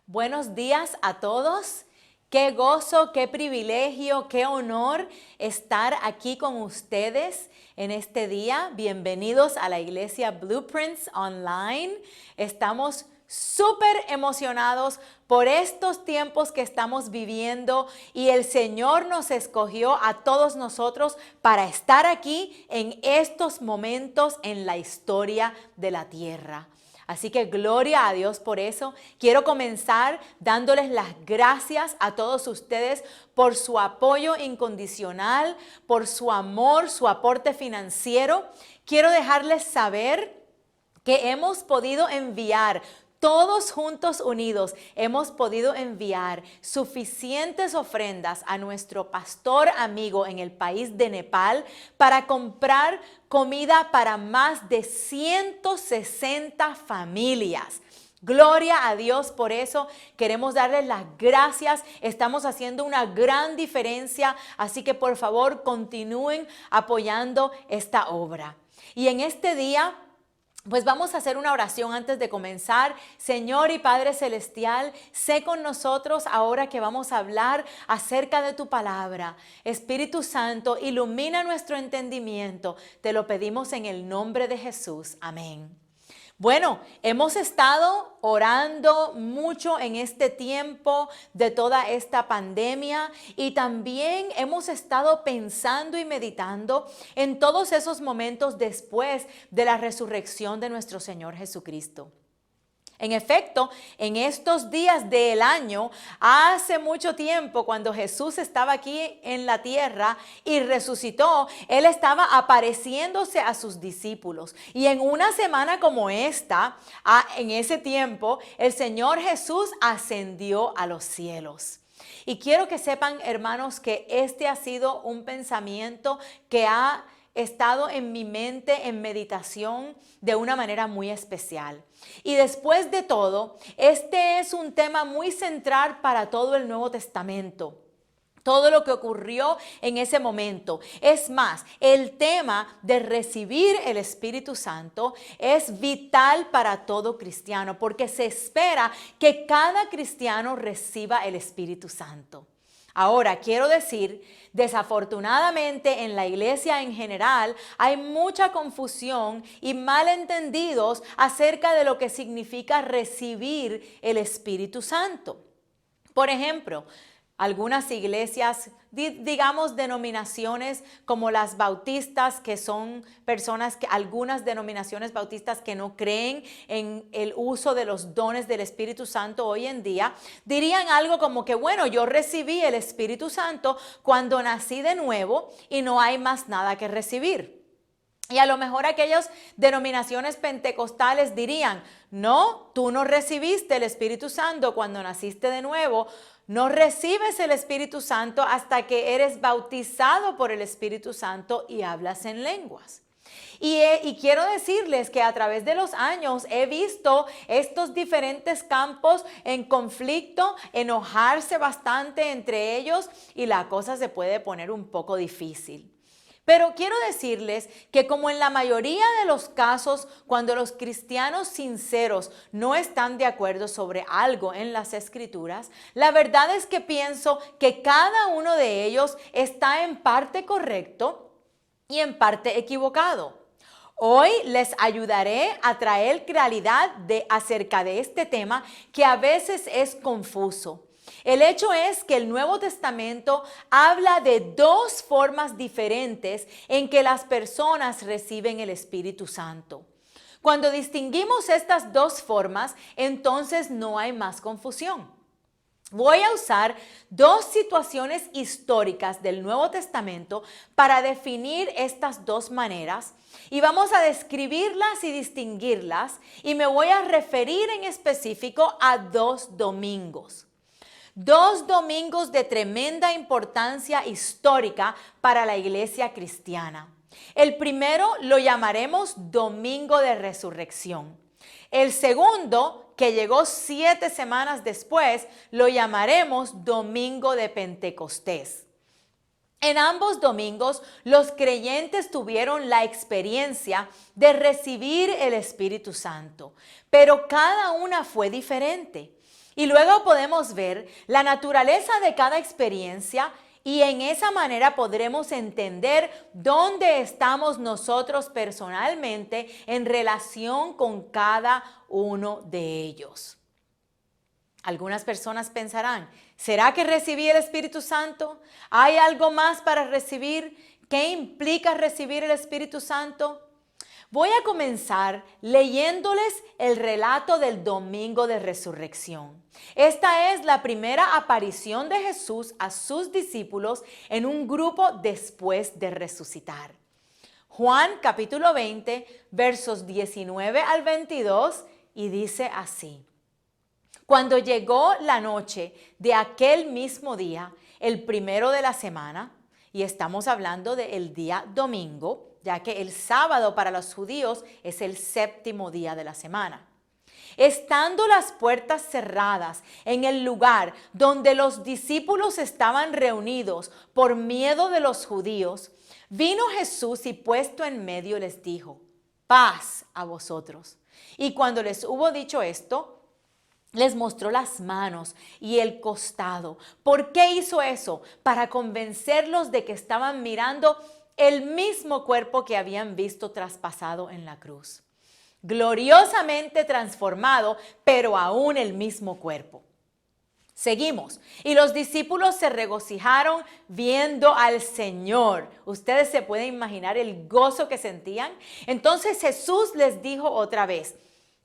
Buenos días a todos. Qué gozo, qué privilegio, qué honor estar aquí con ustedes en este día. Bienvenidos a la iglesia Blueprints Online. Estamos súper emocionados por estos tiempos que estamos viviendo y el Señor nos escogió a todos nosotros para estar aquí en estos momentos en la historia de la tierra. Así que gloria a Dios por eso. Quiero comenzar dándoles las gracias a todos ustedes por su apoyo incondicional, por su amor, su aporte financiero. Quiero dejarles saber que hemos podido enviar, todos juntos unidos, hemos podido enviar suficientes ofrendas a nuestro pastor amigo en el país de Nepal para comprar comida para más de 160 familias. Gloria a Dios por eso. Queremos darles las gracias. Estamos haciendo una gran diferencia. Así que por favor continúen apoyando esta obra. Y en este día, pues vamos a hacer una oración antes de comenzar. Señor y Padre Celestial, sé con nosotros ahora que vamos a hablar acerca de tu palabra. Espíritu Santo, ilumina nuestro entendimiento. Te lo pedimos en el nombre de Jesús. Amén. Bueno, hemos estado orando mucho en este tiempo de toda esta pandemia y también hemos estado pensando y meditando en todos esos momentos después de la resurrección de nuestro Señor Jesucristo. En efecto, en estos días del año, hace mucho tiempo, cuando Jesús estaba aquí en la tierra y resucitó, Él estaba apareciéndose a sus discípulos. Y en una semana como esta, en ese tiempo, el Señor Jesús ascendió a los cielos. Y quiero que sepan, hermanos, que este ha sido un pensamiento que ha estado en mi mente en meditación de una manera muy especial. Y después de todo, este es un tema muy central para todo el Nuevo Testamento. Todo lo que ocurrió en ese momento. Es más, el tema de recibir el Espíritu Santo es vital para todo cristiano, porque se espera que cada cristiano reciba el Espíritu Santo. Ahora, quiero decir, desafortunadamente en la iglesia en general hay mucha confusión y malentendidos acerca de lo que significa recibir el Espíritu Santo. Por ejemplo, algunas iglesias, digamos denominaciones como las bautistas, que son personas que algunas denominaciones bautistas que no creen en el uso de los dones del Espíritu Santo hoy en día, dirían algo como que, bueno, yo recibí el Espíritu Santo cuando nací de nuevo y no hay más nada que recibir. Y a lo mejor aquellas denominaciones pentecostales dirían, no, tú no recibiste el Espíritu Santo cuando naciste de nuevo. No recibes el Espíritu Santo hasta que eres bautizado por el Espíritu Santo y hablas en lenguas. Y quiero decirles que a través de los años he visto estos diferentes campos en conflicto, enojarse bastante entre ellos y la cosa se puede poner un poco difícil. Pero quiero decirles que como en la mayoría de los casos, cuando los cristianos sinceros no están de acuerdo sobre algo en las Escrituras, la verdad es que pienso que cada uno de ellos está en parte correcto y en parte equivocado. Hoy les ayudaré a traer claridad acerca de este tema que a veces es confuso. El hecho es que el Nuevo Testamento habla de dos formas diferentes en que las personas reciben el Espíritu Santo. Cuando distinguimos estas dos formas, entonces no hay más confusión. Voy a usar dos situaciones históricas del Nuevo Testamento para definir estas dos maneras y vamos a describirlas y distinguirlas y me voy a referir en específico a dos domingos. Dos domingos de tremenda importancia histórica para la iglesia cristiana. El primero lo llamaremos Domingo de Resurrección. El segundo, que llegó 7 semanas después, lo llamaremos Domingo de Pentecostés. En ambos domingos, los creyentes tuvieron la experiencia de recibir el Espíritu Santo, pero cada una fue diferente. Y luego podemos ver la naturaleza de cada experiencia y en esa manera podremos entender dónde estamos nosotros personalmente en relación con cada uno de ellos. Algunas personas pensarán, ¿será que recibí el Espíritu Santo? ¿Hay algo más para recibir? ¿Qué implica recibir el Espíritu Santo? Voy a comenzar leyéndoles el relato del domingo de resurrección. Esta es la primera aparición de Jesús a sus discípulos en un grupo después de resucitar. Juan capítulo 20, versos 19 al 22, y dice así. Cuando llegó la noche de aquel mismo día, el primero de la semana, y estamos hablando del día domingo, ya que el sábado para los judíos es el séptimo día de la semana. Estando las puertas cerradas en el lugar donde los discípulos estaban reunidos por miedo de los judíos, vino Jesús y puesto en medio les dijo, paz a vosotros. Y cuando les hubo dicho esto, les mostró las manos y el costado. ¿Por qué hizo eso? Para convencerlos de que estaban mirando el mismo cuerpo que habían visto traspasado en la cruz. Gloriosamente transformado, pero aún el mismo cuerpo. Seguimos. Y los discípulos se regocijaron viendo al Señor. Ustedes se pueden imaginar el gozo que sentían. Entonces Jesús les dijo otra vez,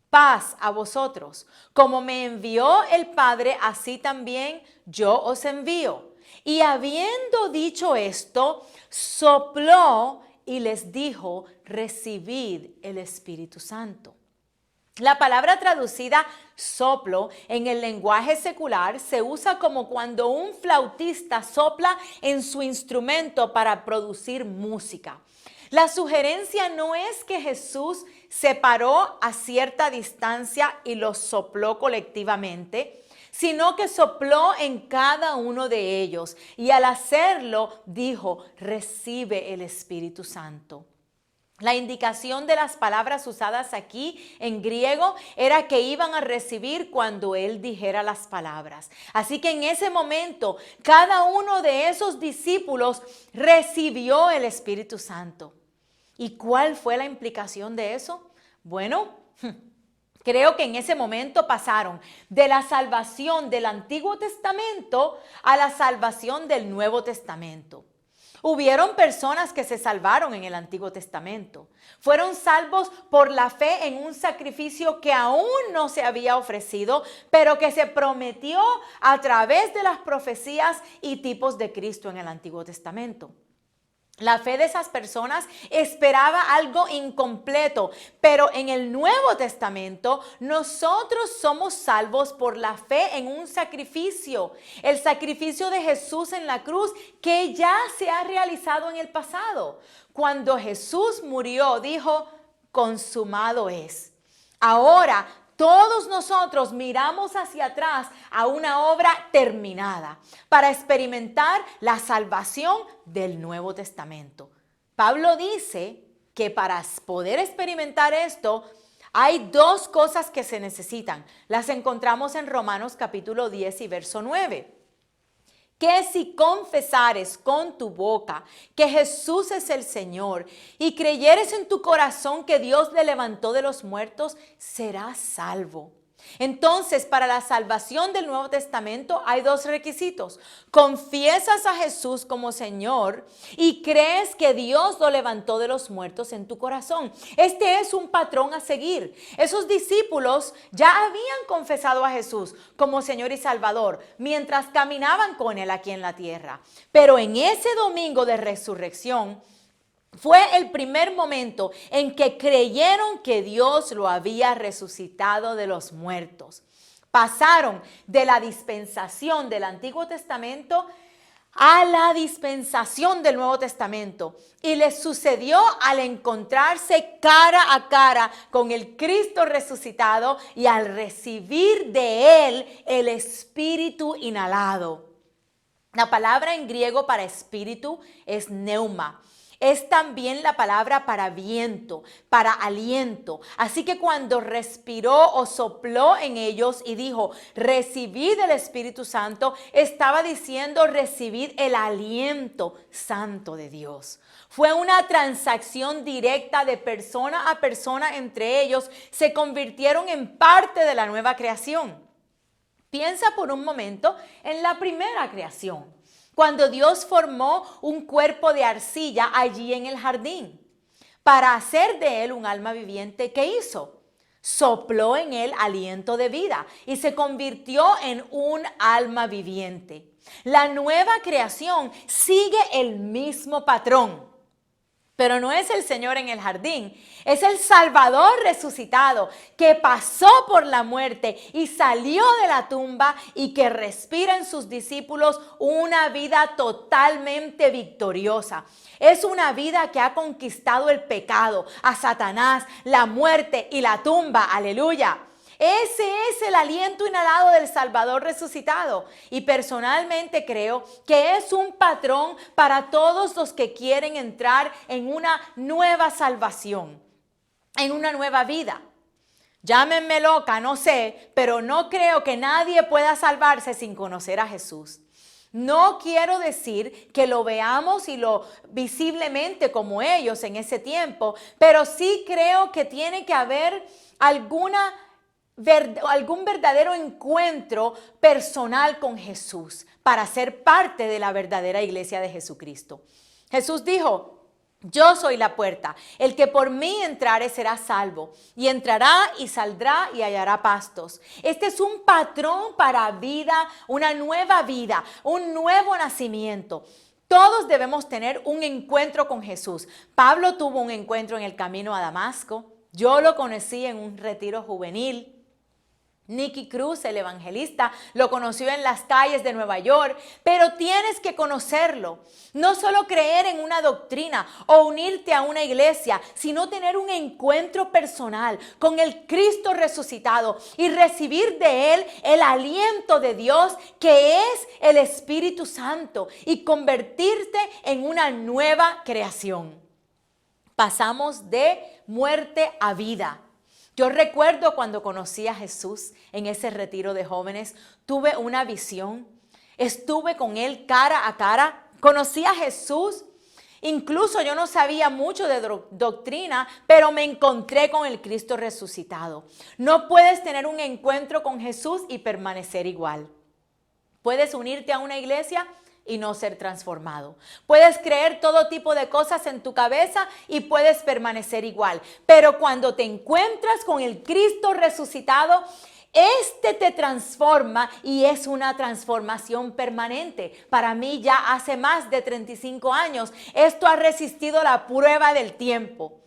paz a vosotros. Como me envió el Padre, así también yo os envío. Y habiendo dicho esto, sopló y les dijo, recibid el Espíritu Santo. La palabra traducida soplo en el lenguaje secular se usa como cuando un flautista sopla en su instrumento para producir música. La sugerencia no es que Jesús se paró a cierta distancia y los sopló colectivamente, sino que sopló en cada uno de ellos y al hacerlo dijo, recibe el Espíritu Santo. La indicación de las palabras usadas aquí en griego era que iban a recibir cuando él dijera las palabras. Así que en ese momento, cada uno de esos discípulos recibió el Espíritu Santo. ¿Y cuál fue la implicación de eso? Bueno, creo que en ese momento pasaron de la salvación del Antiguo Testamento a la salvación del Nuevo Testamento. Hubieron personas que se salvaron en el Antiguo Testamento. Fueron salvos por la fe en un sacrificio que aún no se había ofrecido, pero que se prometió a través de las profecías y tipos de Cristo en el Antiguo Testamento. La fe de esas personas esperaba algo incompleto, pero en el Nuevo Testamento nosotros somos salvos por la fe en un sacrificio, el sacrificio de Jesús en la cruz que ya se ha realizado en el pasado. Cuando Jesús murió, dijo, consumado es. Ahora, todos nosotros miramos hacia atrás a una obra terminada para experimentar la salvación del Nuevo Testamento. Pablo dice que para poder experimentar esto hay dos cosas que se necesitan. Las encontramos en Romanos capítulo 10 y verso 9. Que si confesares con tu boca que Jesús es el Señor y creyeres en tu corazón que Dios le levantó de los muertos, serás salvo. Entonces, para la salvación del Nuevo Testamento hay dos requisitos. Confiesas a Jesús como Señor y crees que Dios lo levantó de los muertos en tu corazón. Este es un patrón a seguir. Esos discípulos ya habían confesado a Jesús como Señor y Salvador mientras caminaban con Él aquí en la tierra. Pero en ese domingo de resurrección, fue el primer momento en que creyeron que Dios lo había resucitado de los muertos. Pasaron de la dispensación del Antiguo Testamento a la dispensación del Nuevo Testamento. Y les sucedió al encontrarse cara a cara con el Cristo resucitado y al recibir de Él el Espíritu inhalado. La palabra en griego para espíritu es neuma. Es también la palabra para viento, para aliento. Así que cuando respiró o sopló en ellos y dijo, recibid el Espíritu Santo, estaba diciendo, recibid el aliento santo de Dios. Fue una transacción directa de persona a persona entre ellos. Se convirtieron en parte de la nueva creación. Piensa por un momento en la primera creación, cuando Dios formó un cuerpo de arcilla allí en el jardín. Para hacer de él un alma viviente, ¿qué hizo? Sopló en él aliento de vida y se convirtió en un alma viviente. La nueva creación sigue el mismo patrón. Pero no es el Señor en el jardín, es el Salvador resucitado que pasó por la muerte y salió de la tumba y que respira en sus discípulos una vida totalmente victoriosa. Es una vida que ha conquistado el pecado, a Satanás, la muerte y la tumba. ¡Aleluya! Ese es el aliento inhalado del Salvador resucitado. Y personalmente creo que es un patrón para todos los que quieren entrar en una nueva salvación, en una nueva vida. Llámenme loca, no sé, pero no creo que nadie pueda salvarse sin conocer a Jesús. No quiero decir que lo veamos y lo visiblemente como ellos en ese tiempo, pero sí creo que tiene que haber algún verdadero encuentro personal con Jesús para ser parte de la verdadera iglesia de Jesucristo. Jesús dijo, yo soy la puerta, el que por mí entrare será salvo, y entrará y saldrá y hallará pastos. Este es un patrón para vida, una nueva vida, un nuevo nacimiento. Todos debemos tener un encuentro con Jesús. Pablo tuvo un encuentro en el camino a Damasco. Yo lo conocí en un retiro juvenil. Nicky Cruz, el evangelista, lo conoció en las calles de Nueva York, pero tienes que conocerlo. No solo creer en una doctrina o unirte a una iglesia, sino tener un encuentro personal con el Cristo resucitado y recibir de Él el aliento de Dios que es el Espíritu Santo y convertirte en una nueva creación. Pasamos de muerte a vida. Yo recuerdo cuando conocí a Jesús en ese retiro de jóvenes, tuve una visión, estuve con Él cara a cara, conocí a Jesús, incluso yo no sabía mucho de doctrina, pero me encontré con el Cristo resucitado. No puedes tener un encuentro con Jesús y permanecer igual. Puedes unirte a una iglesia y no ser transformado. Puedes creer todo tipo de cosas en tu cabeza y puedes permanecer igual. Pero cuando te encuentras con el Cristo resucitado, este te transforma y es una transformación permanente. Para mí ya hace más de 35 años, esto ha resistido la prueba del tiempo.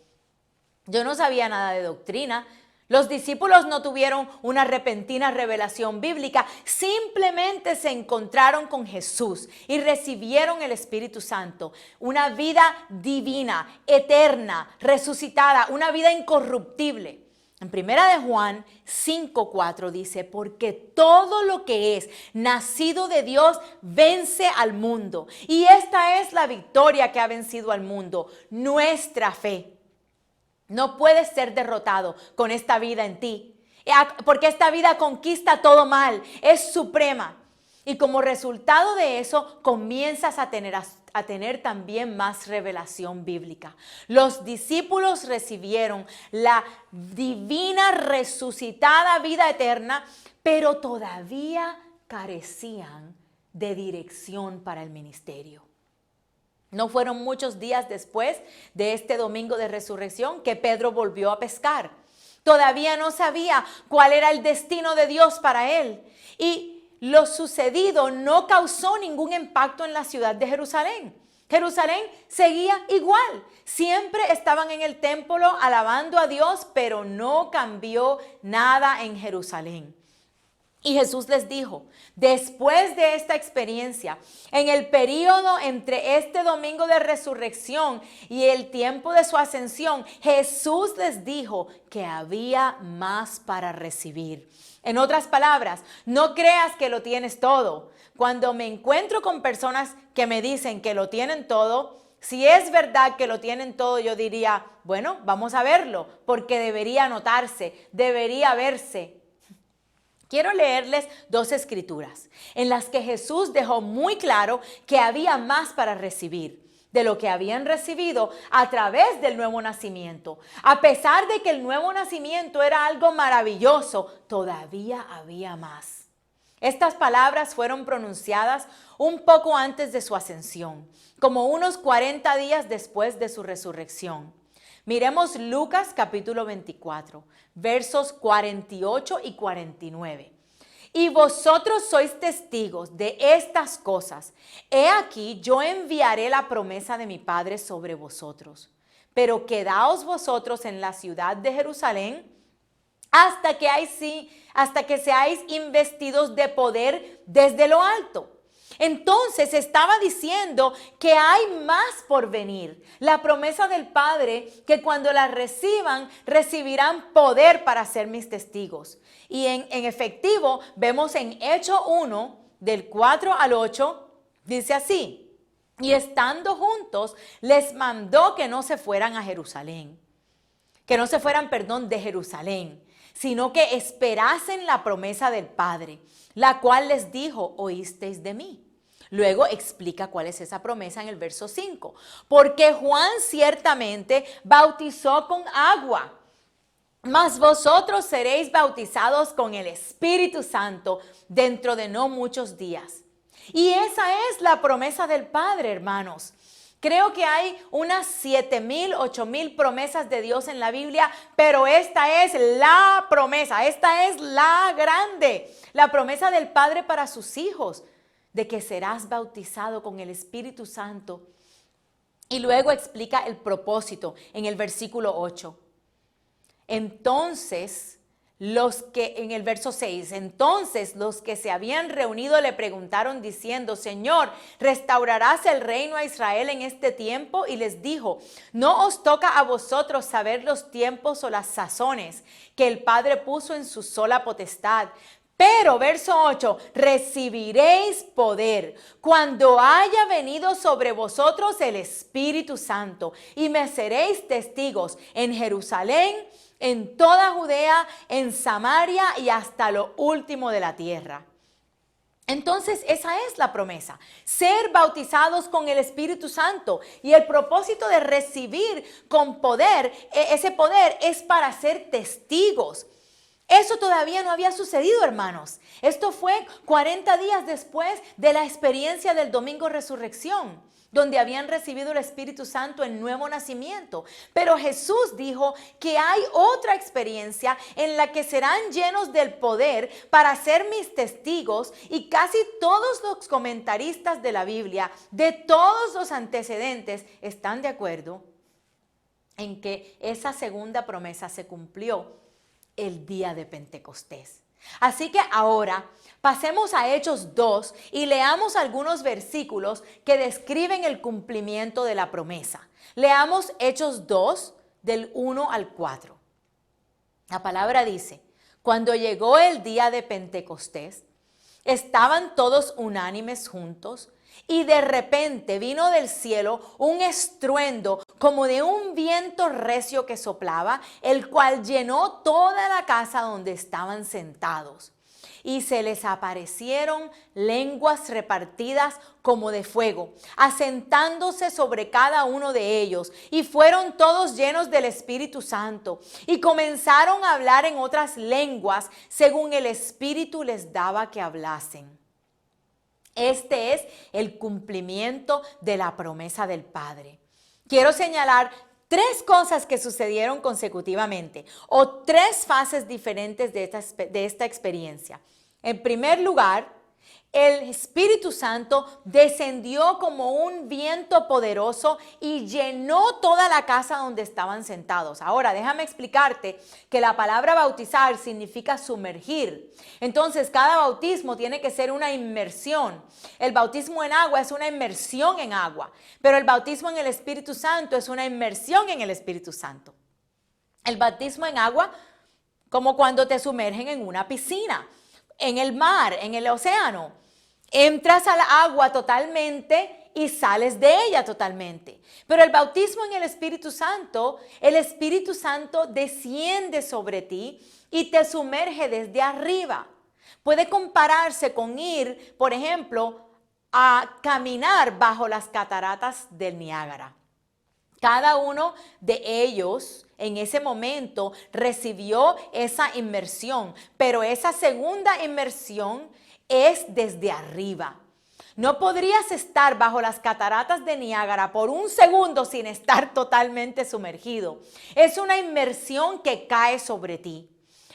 Yo no sabía nada de doctrina. Los discípulos no tuvieron una repentina revelación bíblica, simplemente se encontraron con Jesús y recibieron el Espíritu Santo. Una vida divina, eterna, resucitada, una vida incorruptible. En 1 de Juan 5:4 dice, porque todo lo que es nacido de Dios vence al mundo. Y esta es la victoria que ha vencido al mundo, nuestra fe. No puedes ser derrotado con esta vida en ti, porque esta vida conquista todo mal, es suprema. Y como resultado de eso, comienzas a tener también más revelación bíblica. Los discípulos recibieron la divina resucitada vida eterna, pero todavía carecían de dirección para el ministerio. No fueron muchos días después de este domingo de resurrección que Pedro volvió a pescar. Todavía no sabía cuál era el destino de Dios para él. Y lo sucedido no causó ningún impacto en la ciudad de Jerusalén. Jerusalén seguía igual. Siempre estaban en el templo alabando a Dios, pero no cambió nada en Jerusalén. Y Jesús les dijo, después de esta experiencia, en el periodo entre este domingo de resurrección y el tiempo de su ascensión, Jesús les dijo que había más para recibir. En otras palabras, no creas que lo tienes todo. Cuando me encuentro con personas que me dicen que lo tienen todo, Si es verdad que lo tienen todo, yo diría, bueno, vamos a verlo, porque debería notarse, debería verse. Quiero leerles 2 escrituras en las que Jesús dejó muy claro que había más para recibir de lo que habían recibido a través del nuevo nacimiento. A pesar de que el nuevo nacimiento era algo maravilloso, todavía había más. Estas palabras fueron pronunciadas un poco antes de su ascensión, como unos 40 días después de su resurrección. Miremos Lucas capítulo 24, versos 48 y 49. Y vosotros sois testigos de estas cosas. He aquí, yo enviaré la promesa de mi Padre sobre vosotros. Pero quedaos vosotros en la ciudad de Jerusalén hasta que seáis investidos de poder desde lo alto. Entonces estaba diciendo que hay más por venir. La promesa del Padre, que cuando la reciban, recibirán poder para ser mis testigos. Y en efectivo, vemos en Hechos 1, del 4 al 8, dice así: y estando juntos, les mandó que no se fueran a Jerusalén. Que no se fueran, de Jerusalén, sino que esperasen la promesa del Padre, la cual les dijo, oísteis de mí. Luego explica cuál es esa promesa en el verso 5. Porque Juan ciertamente bautizó con agua, mas vosotros seréis bautizados con el Espíritu Santo dentro de no muchos días. Y esa es la promesa del Padre, hermanos. Creo que hay unas 7,000, 8,000 promesas de Dios en la Biblia, pero esta es la promesa, esta es la grande, la promesa del Padre para sus hijos, de que serás bautizado con el Espíritu Santo. Y luego explica el propósito en el versículo 8. Entonces, en el verso 6, entonces los que se habían reunido le preguntaron diciendo, Señor, ¿restaurarás el reino a Israel en este tiempo? Y les dijo, no os toca a vosotros saber los tiempos o las sazones que el Padre puso en su sola potestad. Pero, verso 8, recibiréis poder cuando haya venido sobre vosotros el Espíritu Santo y me seréis testigos en Jerusalén, en toda Judea, en Samaria y hasta lo último de la tierra. Entonces esa es la promesa, ser bautizados con el Espíritu Santo, y el propósito de recibir con poder, ese poder es para ser testigos. Eso todavía no había sucedido, hermanos. Esto fue 40 días después de la experiencia del domingo resurrección, donde habían recibido el Espíritu Santo en nuevo nacimiento. Pero Jesús dijo que hay otra experiencia en la que serán llenos del poder para ser mis testigos, y casi todos los comentaristas de la Biblia, de todos los antecedentes, están de acuerdo en que esa segunda promesa se cumplió el día de Pentecostés. Así que ahora pasemos a Hechos 2 y leamos algunos versículos que describen el cumplimiento de la promesa. Leamos Hechos 2 del 1 al 4. La palabra dice, cuando llegó el día de Pentecostés, estaban todos unánimes juntos, y de repente vino del cielo un estruendo como de un viento recio que soplaba, el cual llenó toda la casa donde estaban sentados. Y se les aparecieron lenguas repartidas como de fuego, asentándose sobre cada uno de ellos. Y fueron todos llenos del Espíritu Santo. Y comenzaron a hablar en otras lenguas, según el Espíritu les daba que hablasen. Este es el cumplimiento de la promesa del Padre. Quiero señalar 3 cosas que sucedieron consecutivamente, o 3 fases diferentes de esta experiencia. En primer lugar, el Espíritu Santo descendió como un viento poderoso y llenó toda la casa donde estaban sentados. Ahora, déjame explicarte que la palabra bautizar significa sumergir. Entonces, cada bautismo tiene que ser una inmersión. El bautismo en agua es una inmersión en agua, pero el bautismo en el Espíritu Santo es una inmersión en el Espíritu Santo. El bautismo en agua, como cuando te sumergen en una piscina, en el mar, en el océano. Entras al agua totalmente y sales de ella totalmente. Pero el bautismo en el Espíritu Santo desciende sobre ti y te sumerge desde arriba. Puede compararse con ir, por ejemplo, a caminar bajo las cataratas del Niágara. Cada uno de ellos en ese momento recibió esa inmersión, pero esa segunda inmersión es desde arriba. No podrías estar bajo las cataratas de Niágara por un segundo sin estar totalmente sumergido. Es una inmersión que cae sobre ti.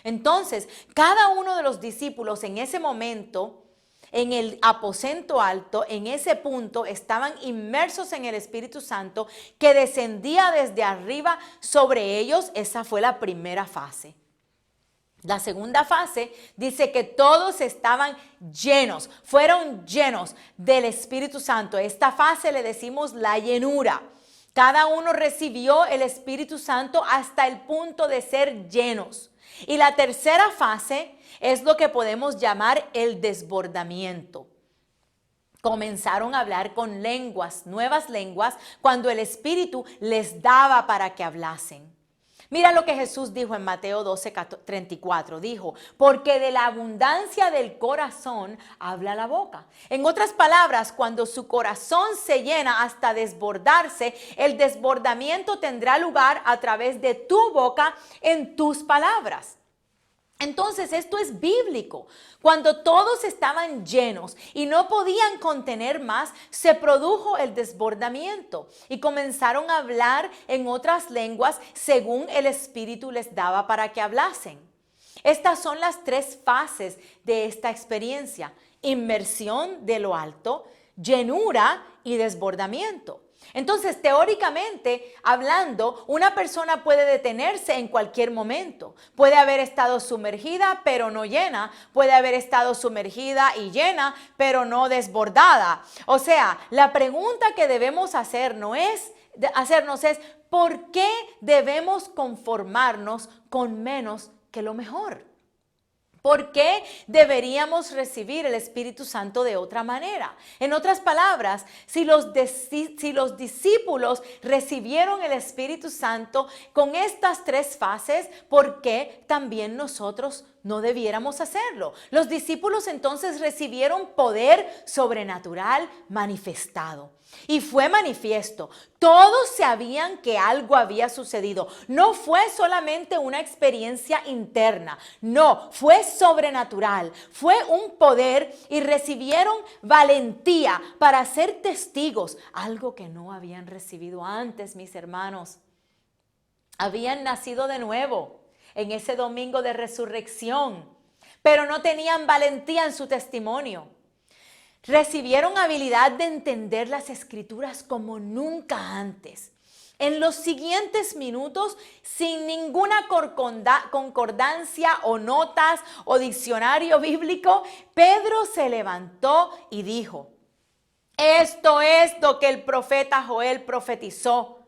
Entonces, cada uno de los discípulos en ese momento, en el aposento alto, en ese punto, estaban inmersos en el Espíritu Santo que descendía desde arriba sobre ellos. Esa fue la primera fase. La segunda fase dice que todos estaban llenos, fueron llenos del Espíritu Santo. Esta fase le decimos la llenura. Cada uno recibió el Espíritu Santo hasta el punto de ser llenos. Y la tercera fase es lo que podemos llamar el desbordamiento. Comenzaron a hablar con lenguas, nuevas lenguas, cuando el Espíritu les daba para que hablasen. Mira lo que Jesús dijo en Mateo 12:34. Dijo, porque de la abundancia del corazón habla la boca. En otras palabras, cuando su corazón se llena hasta desbordarse, el desbordamiento tendrá lugar a través de tu boca en tus palabras. Entonces esto es bíblico. Cuando todos estaban llenos y no podían contener más, se produjo el desbordamiento y comenzaron a hablar en otras lenguas según el Espíritu les daba para que hablasen. Estas son las tres fases de esta experiencia: inmersión de lo alto, llenura y desbordamiento. Entonces, teóricamente hablando, una persona puede detenerse en cualquier momento. Puede haber estado sumergida, pero no llena. Puede haber estado sumergida y llena, pero no desbordada. O sea, la pregunta que debemos hacernos es, ¿por qué debemos conformarnos con menos que lo mejor? ¿Por qué deberíamos recibir el Espíritu Santo de otra manera? En otras palabras, si los discípulos recibieron el Espíritu Santo con estas tres fases, ¿por qué también nosotros no debiéramos hacerlo? Los discípulos entonces recibieron poder sobrenatural manifestado. Y fue manifiesto. Todos sabían que algo había sucedido. No fue solamente una experiencia interna. No, fue sobrenatural. Fue un poder y recibieron valentía para ser testigos. Algo que no habían recibido antes, mis hermanos. Habían nacido de nuevo en ese domingo de resurrección, pero no tenían valentía en su testimonio. Recibieron habilidad de entender las Escrituras como nunca antes. En los siguientes minutos, sin ninguna concordancia o notas o diccionario bíblico, Pedro se levantó y dijo, esto es lo que el profeta Joel profetizó.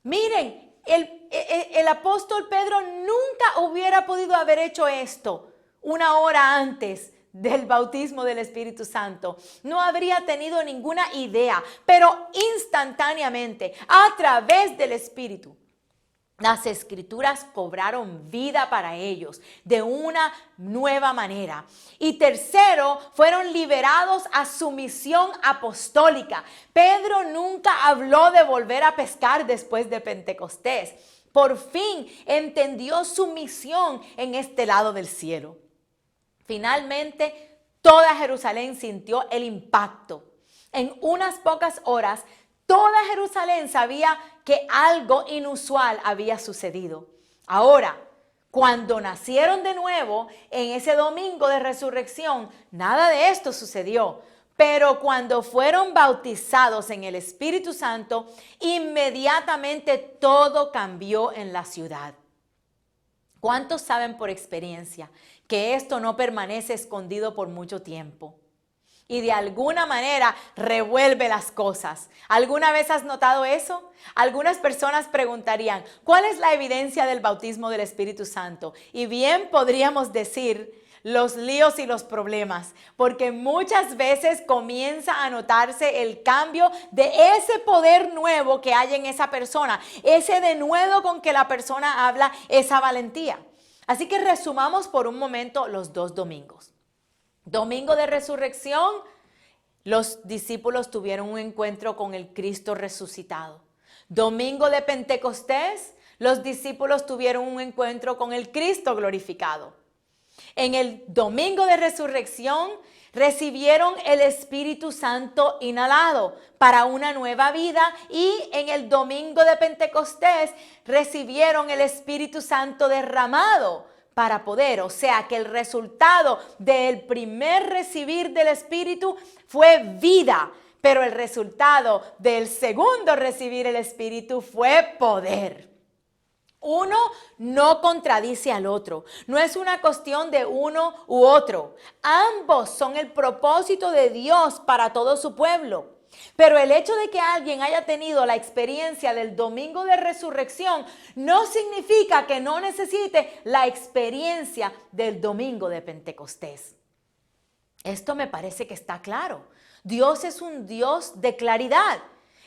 Miren, el apóstol Pedro nunca hubiera podido haber hecho esto una hora antes del bautismo del Espíritu Santo. No habría tenido ninguna idea, pero instantáneamente, a través del Espíritu, las Escrituras cobraron vida para ellos de una nueva manera. Y tercero, fueron liberados a su misión apostólica. Pedro nunca habló de volver a pescar después de Pentecostés. Por fin entendió su misión en este lado del cielo. Finalmente, toda Jerusalén sintió el impacto. En unas pocas horas, toda Jerusalén sabía que algo inusual había sucedido. Ahora, cuando nacieron de nuevo, en ese domingo de resurrección, nada de esto sucedió. Pero cuando fueron bautizados en el Espíritu Santo, inmediatamente todo cambió en la ciudad. ¿Cuántos saben por experiencia que esto no permanece escondido por mucho tiempo? Y de alguna manera revuelve las cosas. ¿Alguna vez has notado eso? Algunas personas preguntarían, ¿cuál es la evidencia del bautismo del Espíritu Santo? Y bien podríamos decir los líos y los problemas, porque muchas veces comienza a notarse el cambio de ese poder nuevo que hay en esa persona, ese denuedo con que la persona habla, esa valentía. Así que resumamos por un momento los 2 domingos. Domingo de resurrección, los discípulos tuvieron un encuentro con el Cristo resucitado. Domingo de Pentecostés, los discípulos tuvieron un encuentro con el Cristo glorificado. En el domingo de resurrección, recibieron el Espíritu Santo inhalado para una nueva vida, y en el domingo de Pentecostés recibieron el Espíritu Santo derramado para poder, o sea que el resultado del primer recibir del Espíritu fue vida, pero el resultado del segundo recibir el Espíritu fue poder. Uno no contradice al otro, no es una cuestión de uno u otro. Ambos son el propósito de Dios para todo su pueblo. Pero el hecho de que alguien haya tenido la experiencia del domingo de resurrección no significa que no necesite la experiencia del domingo de Pentecostés. Esto me parece que está claro. Dios es un Dios de claridad.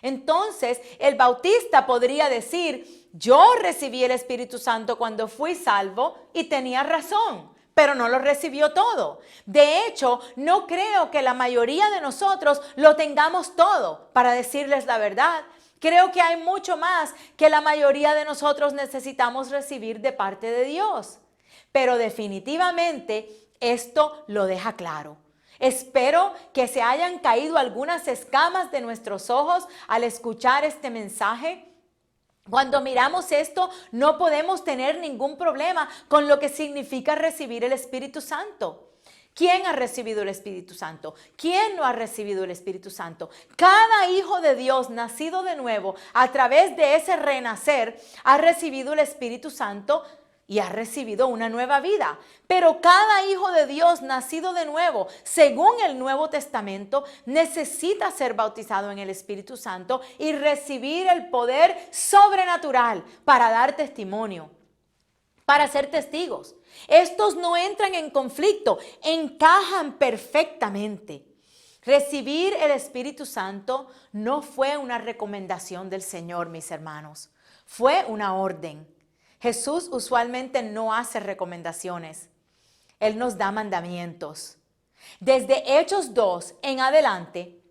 Entonces, el bautista podría decir: yo recibí el Espíritu Santo cuando fui salvo y tenía razón, pero no lo recibió todo. De hecho, no creo que la mayoría de nosotros lo tengamos todo, para decirles la verdad. Creo que hay mucho más que la mayoría de nosotros necesitamos recibir de parte de Dios. Pero definitivamente esto lo deja claro. Espero que se hayan caído algunas escamas de nuestros ojos al escuchar este mensaje. Cuando miramos esto, no podemos tener ningún problema con lo que significa recibir el Espíritu Santo. ¿Quién ha recibido el Espíritu Santo? ¿Quién no ha recibido el Espíritu Santo? Cada hijo de Dios nacido de nuevo a través de ese renacer ha recibido el Espíritu Santo y ha recibido una nueva vida. Pero cada hijo de Dios nacido de nuevo, según el Nuevo Testamento, necesita ser bautizado en el Espíritu Santo y recibir el poder sobrenatural para dar testimonio, para ser testigos. Estos no entran en conflicto, encajan perfectamente. Recibir el Espíritu Santo no fue una recomendación del Señor, mis hermanos, fue una orden. Jesús usualmente no hace recomendaciones, Él nos da mandamientos. Desde Hechos 2 en adelante,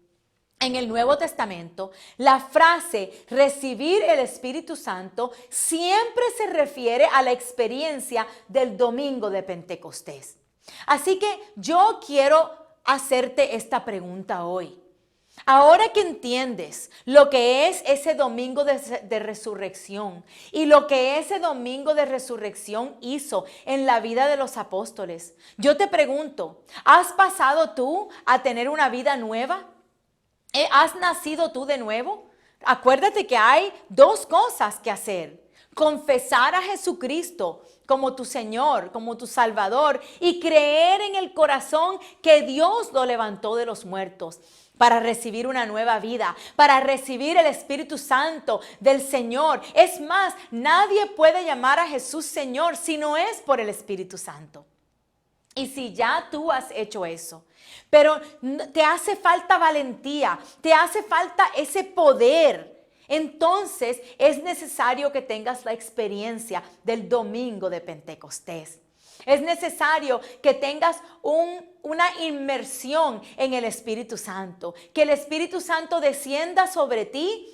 en el Nuevo Testamento, la frase recibir el Espíritu Santo siempre se refiere a la experiencia del domingo de Pentecostés. Así que yo quiero hacerte esta pregunta hoy. Ahora que entiendes lo que es ese domingo de resurrección y lo que ese domingo de resurrección hizo en la vida de los apóstoles, yo te pregunto, ¿has pasado tú a tener una vida nueva? ¿Has nacido tú de nuevo? Acuérdate que hay 2 cosas que hacer: confesar a Jesucristo como tu Señor, como tu Salvador, y creer en el corazón que Dios lo levantó de los muertos para recibir una nueva vida, para recibir el Espíritu Santo del Señor. Es más, nadie puede llamar a Jesús Señor si no es por el Espíritu Santo. Y si ya tú has hecho eso, pero te hace falta valentía, te hace falta ese poder, entonces es necesario que tengas la experiencia del domingo de Pentecostés. Es necesario que tengas una inmersión en el Espíritu Santo, que el Espíritu Santo descienda sobre ti,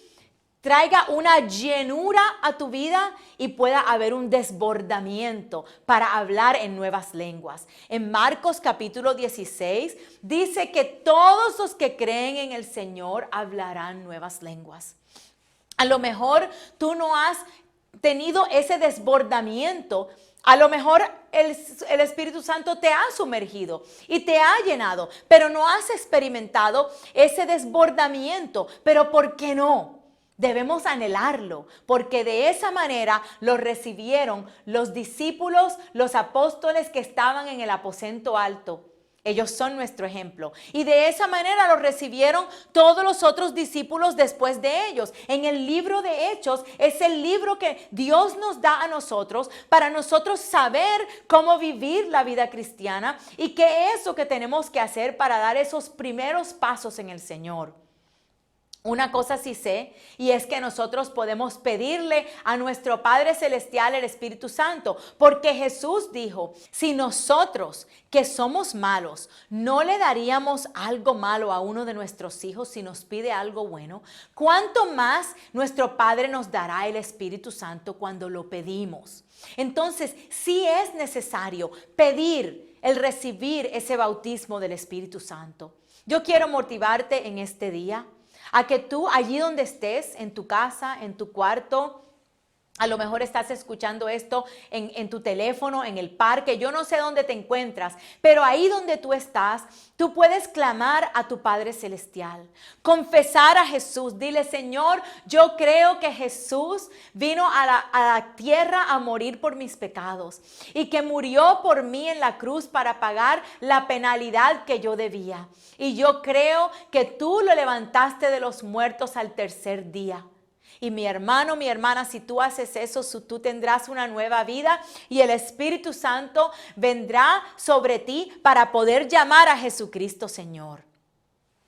traiga una llenura a tu vida y pueda haber un desbordamiento para hablar en nuevas lenguas. En Marcos capítulo 16 dice que todos los que creen en el Señor hablarán nuevas lenguas. A lo mejor tú no has tenido ese desbordamiento. A lo mejor el Espíritu Santo te ha sumergido y te ha llenado, pero no has experimentado ese desbordamiento. ¿Pero por qué no? Debemos anhelarlo, porque de esa manera lo recibieron los discípulos, los apóstoles que estaban en el aposento alto. Ellos son nuestro ejemplo. Y de esa manera lo recibieron todos los otros discípulos después de ellos. En el libro de Hechos es el libro que Dios nos da a nosotros para nosotros saber cómo vivir la vida cristiana y qué es lo que tenemos que hacer para dar esos primeros pasos en el Señor. Una cosa sí sé, y es que nosotros podemos pedirle a nuestro Padre Celestial el Espíritu Santo, porque Jesús dijo, si nosotros que somos malos no le daríamos algo malo a uno de nuestros hijos si nos pide algo bueno, ¿cuánto más nuestro Padre nos dará el Espíritu Santo cuando lo pedimos? Entonces, sí es necesario pedir el recibir ese bautismo del Espíritu Santo. Yo quiero motivarte en este día a que tú allí donde estés, en tu casa, en tu cuarto, a lo mejor estás escuchando esto en tu teléfono, en el parque, yo no sé dónde te encuentras, pero ahí donde tú estás, tú puedes clamar a tu Padre Celestial, confesar a Jesús, dile, Señor, yo creo que Jesús vino a la tierra a morir por mis pecados y que murió por mí en la cruz para pagar la penalidad que yo debía. Y yo creo que tú lo levantaste de los muertos al tercer día. Y mi hermano, mi hermana, si tú haces eso, tú tendrás una nueva vida y el Espíritu Santo vendrá sobre ti para poder llamar a Jesucristo Señor.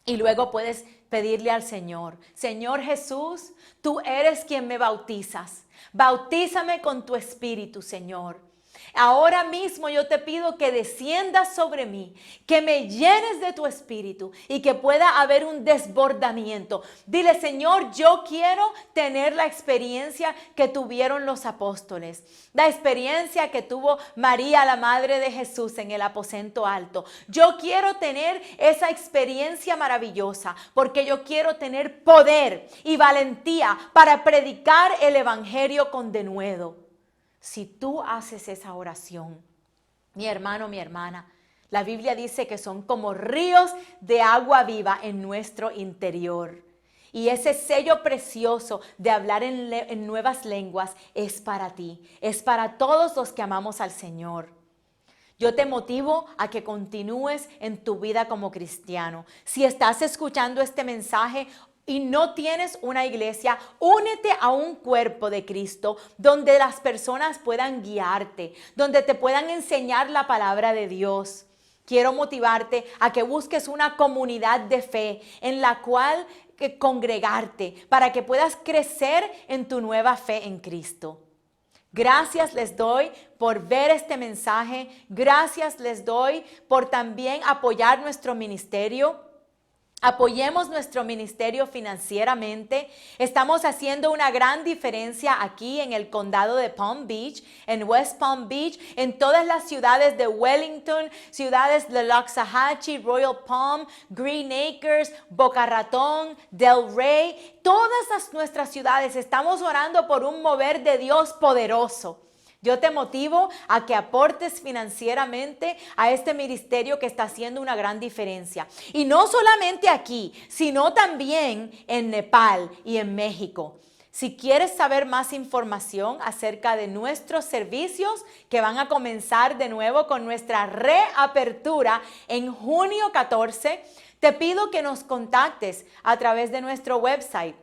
Y luego puedes pedirle al Señor, Señor Jesús, tú eres quien me bautizas. Bautízame con tu Espíritu, Señor. Ahora mismo yo te pido que desciendas sobre mí, que me llenes de tu espíritu y que pueda haber un desbordamiento. Dile, Señor, yo quiero tener la experiencia que tuvieron los apóstoles, la experiencia que tuvo María, la madre de Jesús, en el aposento alto. Yo quiero tener esa experiencia maravillosa porque yo quiero tener poder y valentía para predicar el evangelio con denuedo. Si tú haces esa oración, mi hermano, mi hermana, la Biblia dice que son como ríos de agua viva en nuestro interior. Y ese sello precioso de hablar en nuevas lenguas es para ti, es para todos los que amamos al Señor. Yo te motivo a que continúes en tu vida como cristiano. Si estás escuchando este mensaje y no tienes una iglesia, únete a un cuerpo de Cristo donde las personas puedan guiarte, donde te puedan enseñar la palabra de Dios. Quiero motivarte a que busques una comunidad de fe en la cual congregarte para que puedas crecer en tu nueva fe en Cristo. Gracias les doy por ver este mensaje. Gracias les doy por también apoyar nuestro ministerio. Apoyemos nuestro ministerio financieramente. Estamos haciendo una gran diferencia aquí en el condado de Palm Beach, en West Palm Beach, en todas las ciudades de Wellington, ciudades de Loxahatchee, Royal Palm, Green Acres, Boca Ratón, Del Rey. Todas nuestras ciudades estamos orando por un mover de Dios poderoso. Yo te motivo a que aportes financieramente a este ministerio que está haciendo una gran diferencia. Y no solamente aquí, sino también en Nepal y en México. Si quieres saber más información acerca de nuestros servicios que van a comenzar de nuevo con nuestra reapertura en junio 14, te pido que nos contactes a través de nuestro website.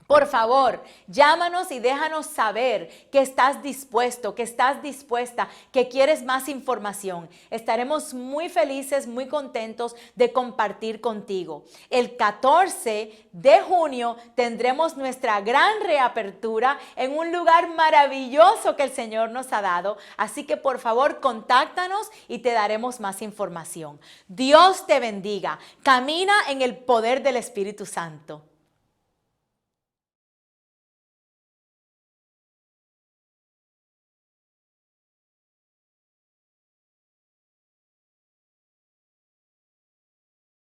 Por favor, llámanos y déjanos saber que estás dispuesto, que estás dispuesta, que quieres más información. Estaremos muy felices, muy contentos de compartir contigo. El 14 de junio tendremos nuestra gran reapertura en un lugar maravilloso que el Señor nos ha dado. Así que por favor, contáctanos y te daremos más información. Dios te bendiga. Camina en el poder del Espíritu Santo.